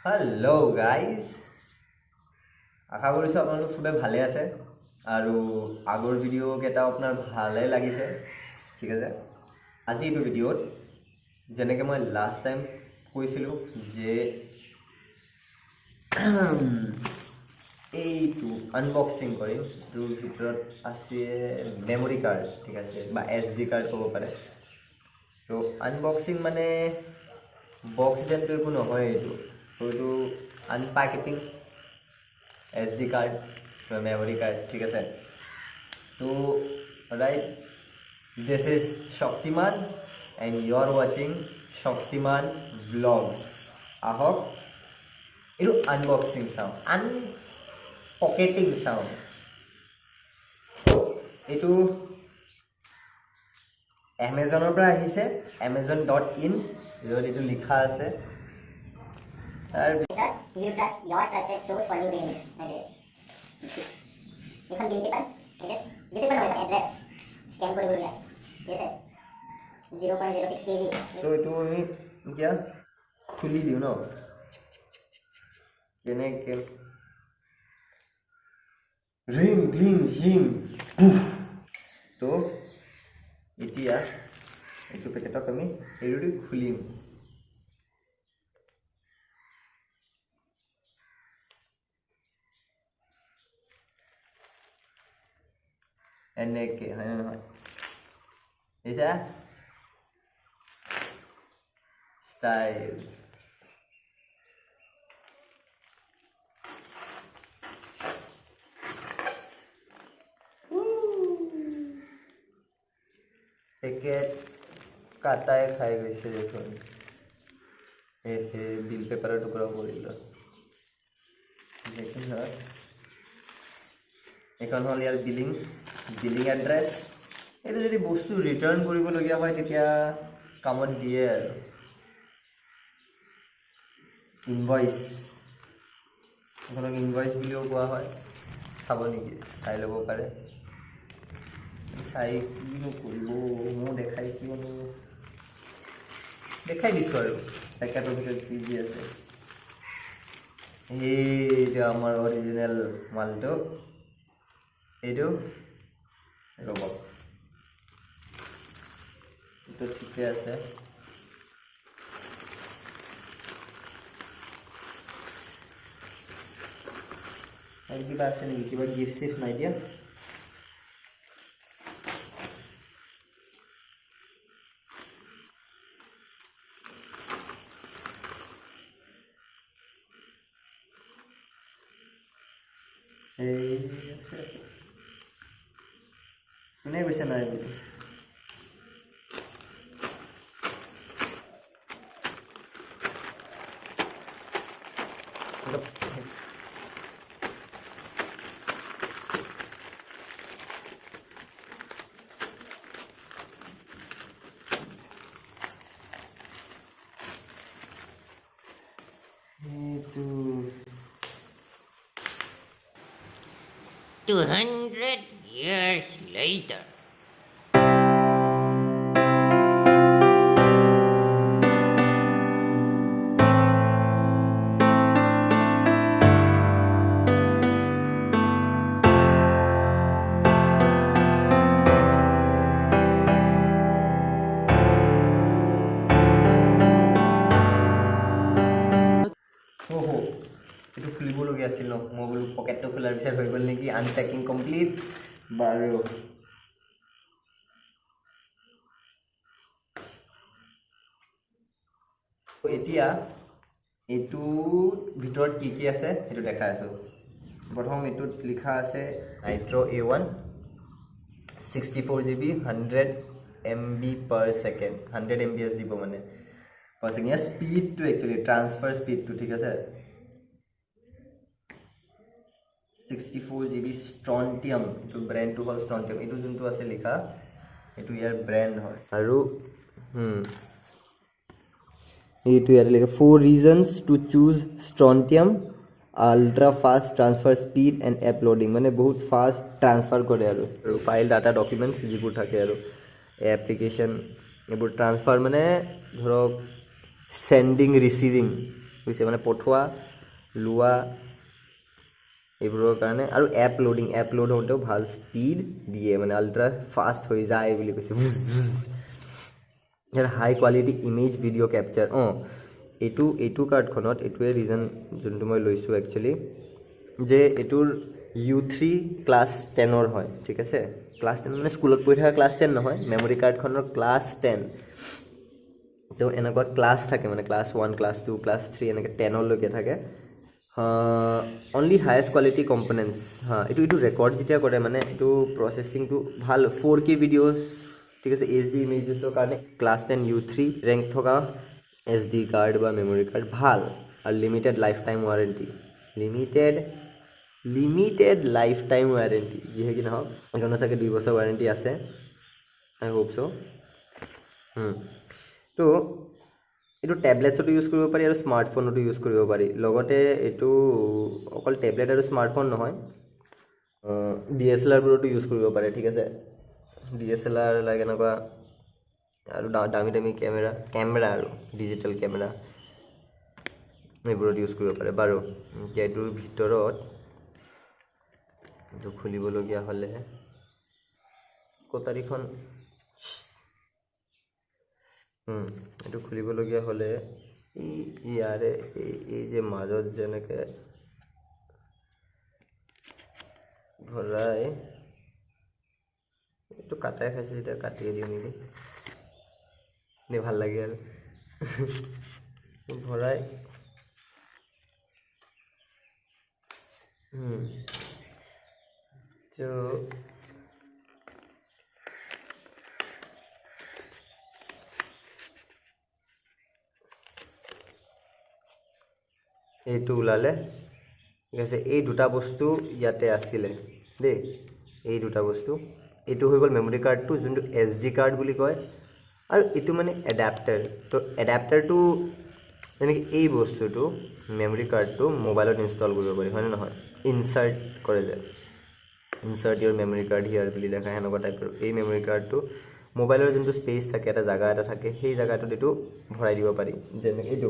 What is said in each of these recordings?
Hello guys आशा কৰিছোঁ আপোনালোক সবে ভালে আছে আৰু আগৰ ভিডিঅ' কেইটা আপোনাৰ ভালে লাগিছে ঠিক আছে আজি এইটো ভিডিঅ'ত যেনেকৈ মই লাষ্ট টাইম কৈছিলোঁ যে এইটো আনবক্সিং কৰিম তোৰ ভিতৰত আছে মেমৰি কাৰ্ড ঠিক আছে বা SD কাৰ্ড ক'ব পাৰে তো আনবক্সিং মানে বক্স যেনটো একো নহয় এইটো আনপেকেটিং SD card or memory card ঠিক আছে তো right this is Shaktiman and you are watching Shaktiman vlogs ahok itu unboxing sound unpocketing sound itu Amazon পৰা আহিছে amazon.in য'ত এইটো লিখা আছে You trust your trusted store for new beginnings. You can delete it, yes. Delete it address. Scan code बोलिए, yes है. 0.06 kg. So itu ini क्या खुली दियो ना केने के ring gling zing तो इतिया itu peketok kami itu खुलिम এনেকে হয় না নহয় এইটা স্টাইল পেকেট কাটায় খাই গৈছে দেখোন এই বিল পেপাৰৰ টুকুৰা কৰিল দেখি হয় এখন হল ইয়াৰ বিলিং এড্ৰেছ এইটো যদি বস্তু ৰিটাৰ্ণ কৰিবলগীয়া হয় তেতিয়া কামত দিয়ে আৰু ইনভইচ এখনক ইনভইচ বুলিও কোৱা হয় চাব নেকি চাই ল'ব পাৰে চাই কিনো কৰিব মই দেখাই কিনো দেখাই দিছোঁ আৰু পেকেটৰ ভিতৰত কি কি আছে এইটো আমাৰ অৰিজিনেল মালটো এইটো ৰ'ব এইটো ঠিকে আছে আৰু কিবা আছে নেকি কিবা গিফ্ট চিফ্ট নাই দিয়া এই আছে কোনে কৈছে নাই বুলি এইটো 200 years later. ओहो এইটো খুলিবলগীয়া আছিল ন মই বোলো পকেটটো খোলাৰ পিছত হৈ গ'ল নেকি আনপেকিং কমপ্লিট বাৰু এতিয়া এইটো ভিতৰত কি কি আছে সেইটো দেখাই আছোঁ প্ৰথম এইটোত লিখা আছে নাইট্ৰ A1 64 GB 100 MB per second 100 MBs দিব মানে per second ইয়াৰ স্পীডটো একচুৱেলি ট্ৰান্সফাৰ স্পীডটো ঠিক আছে 64 GB strontium এইটো ব্ৰেণ্ডটো হ'ল strontium এইটো যোনটো আছে লিখা এইটো ইয়াৰ ব্ৰেণ্ড হয় আৰু এইটো ইয়াৰ লিখা 4 reasons to choose strontium ultra fast transfer speed and uploading মানে বহুত ফাষ্ট ট্ৰান্সফাৰ কৰে আৰু ফাইল ডাটা ডকুমেণ্টছ যিবোৰ থাকে আৰু এপ্লিকেশ্যন এইবোৰ ট্ৰান্সফাৰ মানে ধৰক সেন্ডিং ৰিসিভিং বুজিছে মানে পঠোৱা লোৱা এইবোৰৰ কাৰণে আৰু এপ লোড হওঁতেও ভাল স্পীড দিয়ে মানে আল্ট্ৰা ফাষ্ট হৈ যায় বুলি কৈছে ইয়াৰ হাই কোৱালিটি ইমেজ ভিডিঅ' কেপচাৰ এইটো কাৰ্ডখনত এইটোৱে ৰিজন যোনটো মই লৈছোঁ একচুৱেলি যে এইটোৰ U3 ক্লাছ 10 হয় ঠিক আছে ক্লাছ 10 মানে স্কুলত পঢ়ি থকা ক্লাছ 10 নহয় মেমৰি কাৰ্ডখনৰ ক্লাছ 10 তো এনেকুৱা ক্লাছ থাকে মানে ক্লাছ 1 ক্লাছ 2 ক্লাছ 3 এনেকৈ 10লৈকে থাকে অনলি হায়েষ্ট কোৱালিটি কম্পনেণ্টছ এইটো ৰেকৰ্ড যেতিয়া কৰে মানে এইটো প্ৰচেছিংটো ভাল 4K ভিডিঅ'জ ঠিক আছে HD ইমেজেছৰ কাৰণে ক্লাছ 10 U3 ৰেংক থকা SD কাৰ্ড বা মেমৰি কাৰ্ড ভাল আৰু limited life time warranty limited life time warranty যিহে কি নহওক এইখনৰ চাগে 2 বছৰ ৱাৰেণ্টি আছে আই হোপ চ' তো এইটো টেবলেটছতো ইউজ কৰিব পাৰি আৰু স্মাৰ্টফোনতো ইউজ কৰিব পাৰি লগতে এইটো অকল টেবলেট আৰু স্মাৰ্টফোন নহয় DSLRবোৰতো ইউজ কৰিব পাৰে ঠিক আছে DSLR লাইক এনেকুৱা আৰু দামী কেমেৰা আৰু ডিজিটেল কেমেৰা এইবোৰত ইউজ কৰিব পাৰে বাৰু এতিয়া এইটোৰ ভিতৰত এইটো খুলিবলগীয়া হ'লে কটাৰীখন এইটো খুলিবলগীয়া হ'লে ইয়াৰে এই যে মাজত যেনেকৈ ভৰাই এইটো কাটাই খাইছে এতিয়া কাটিয়ে দিওঁ নেকি নে ভাল লাগে আৰু ভৰাই তো এইটো ওলালে ঠিক আছে এই দুটা বস্তু ইয়াতে আছিলে দেই এই দুটা বস্তু এইটো হৈ গ'ল মেমৰি কাৰ্ডটো যোনটো SD কাৰ্ড বুলি কয় আৰু এইটো মানে এডাপ্টাৰ তো এডাপ্টাৰটো যেনেকৈ এই বস্তুটো মেমৰি কাৰ্ডটো মোবাইলত ইনষ্টল কৰিব পাৰি হয়নে নহয় ইনচাৰ্ট কৰে যে ইনচাৰ্ট ইয়ৰ মেমৰি কাৰ্ড হিয়াৰ বুলি দেখা সেনেকুৱা টাইপৰ এই মেমৰি কাৰ্ডটো মোবাইলৰ যোনটো স্পেচ থাকে এটা জাগা এটা থাকে সেই জাগাটোত এইটো ভৰাই দিব পাৰি যেনেকৈ এইটো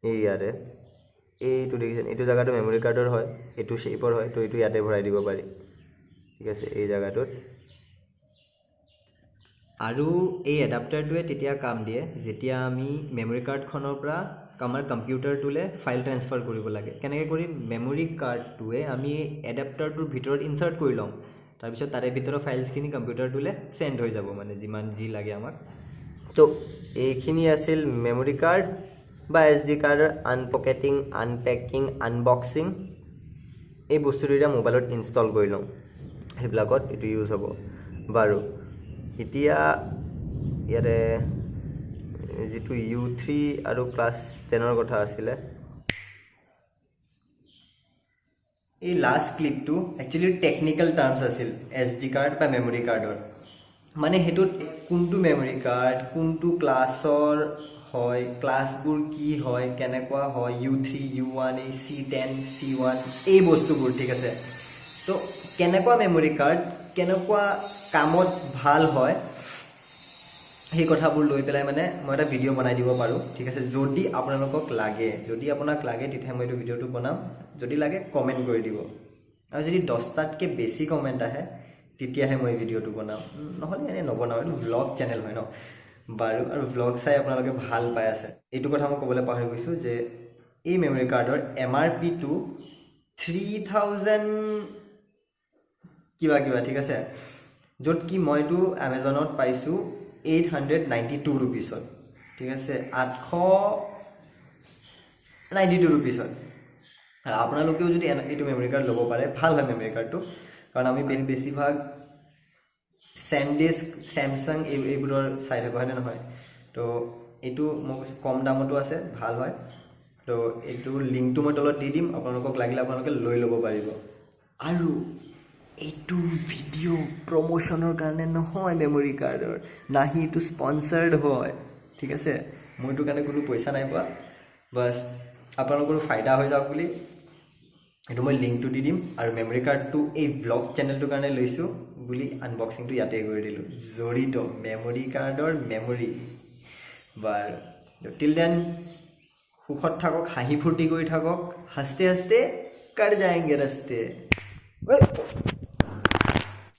ইয়াৰে এইটো দেখিছেন এইটো জাগাটো মেমৰি কাৰ্ডৰ হয় এইটো শ্বেপৰ হয় তো এইটো ইয়াতে ভৰাই দিব পাৰি ঠিক আছে এই জাগাটোত আৰু এই এডাপ্টাৰটোৱে তেতিয়া কাম দিয়ে যেতিয়া আমি মেমৰি কাৰ্ডখনৰ পৰা আমাৰ কম্পিউটাৰটোলৈ ফাইল ট্ৰান্সফাৰ কৰিব লাগে কেনেকৈ কৰিম মেমৰি কাৰ্ডটোৱে আমি এডাপ্টাৰটোৰ ভিতৰত ইনচাৰ্ট কৰি ল'ম তাৰপিছত তাৰে ভিতৰৰ ফাইলছখিনি কম্পিউটাৰটোলৈ চেণ্ড হৈ যাব মানে যিমান যি লাগে আমাক তো এইখিনি আছিল মেমৰি কাৰ্ড বা SD কাৰ্ডৰ আনপকেটিং আনপেকিং আনবক্সিং এই বস্তুটো এতিয়া মোবাইলত ইনষ্টল কৰি লওঁ সেইবিলাকত এইটো ইউজ হ'ব বাৰু এতিয়া ইয়াতে যিটো U3 আৰু ক্লাছ 10ৰ কথা আছিলে এই লাষ্ট ক্লিপটো একচুৱেলি টেকনিকেল টাৰ্মছ আছিল SD কাৰ্ড বা মেমৰি কাৰ্ডৰ মানে সেইটোত কোনটো মেমৰি কাৰ্ড কোনটো ক্লাছৰ হয় ক্লাছবোৰ কি হয় কেনেকুৱা হয় U3 U1 এই C10 C1 এই বস্তুবোৰ ঠিক আছে তো কেনেকুৱা মেমৰি কাৰ্ড কেনেকুৱা কামত ভাল হয় সেই কথাবোৰ লৈ পেলাই মানে মই এটা ভিডিঅ' বনাই দিব পাৰোঁ ঠিক আছে যদি আপোনালোকক লাগে যদি আপোনাক লাগে তেতিয়া মই এইটো ভিডিঅ'টো বনাম যদি লাগে কমেণ্ট কৰি দিব আৰু যদি 10টাতকৈ বেছি কমেণ্ট আহে তেতিয়াহে মই ভিডিঅ'টো বনাম নহ'লে এনেই নবনাওঁ এইটো ভ্লগ চেনেল হয় ন বাৰু আৰু ভ্লগ চাই আপোনালোকে ভাল পাই আছে এইটো কথা মই ক'বলৈ পাহৰি গৈছোঁ যে এই মেমৰি কাৰ্ডৰ MRPটো 3000 কিবা ঠিক আছে য'ত কি মইতো এমেজনত পাইছোঁ 892 ৰুপিছত ঠিক আছে 892 ৰুপিছত আৰু আপোনালোকেও যদি এইটো মেমৰি কাৰ্ড ল'ব পাৰে ভাল হয় মেমৰি কাৰ্ডটো কাৰণ আমি বেছিভাগ SanDisk Samsung এইবোৰৰ চাই থাকোঁ হয়নে নহয় তো এইটো মই কৈছোঁ কম দামতো আছে ভাল হয় তো এইটো লিংকটো মই তলত দি দিম আপোনালোকক লাগিলে আপোনালোকে লৈ ল'ব পাৰিব আৰু এইটো ভিডিঅ' প্ৰমোশ্যনৰ কাৰণে নহয় মেমৰি কাৰ্ডৰ নাহি এইটো স্পনচাৰ্ড হয় ঠিক আছে মই এইটো কাৰণে কোনো পইচা নাই পোৱা বাছ আপোনালোকৰো ফাইদা হৈ যাওক বুলি এইটো মই লিংকটো দি দিম আৰু মেমৰি কাৰ্ডটো এই ভ্লগ চেনেলটোৰ কাৰণে লৈছোঁ বুলি আনবক্সিংটো ইয়াতে কৰি দিলোঁ জড়িত মেমৰি কাৰ্ডৰ মেমৰি বাৰু টিল দেন সুখত থাকক, হাঁহি ফূৰ্তি কৰি থাকক, হাসতে হাসতে কট যায়েংগে ৰাস্তে।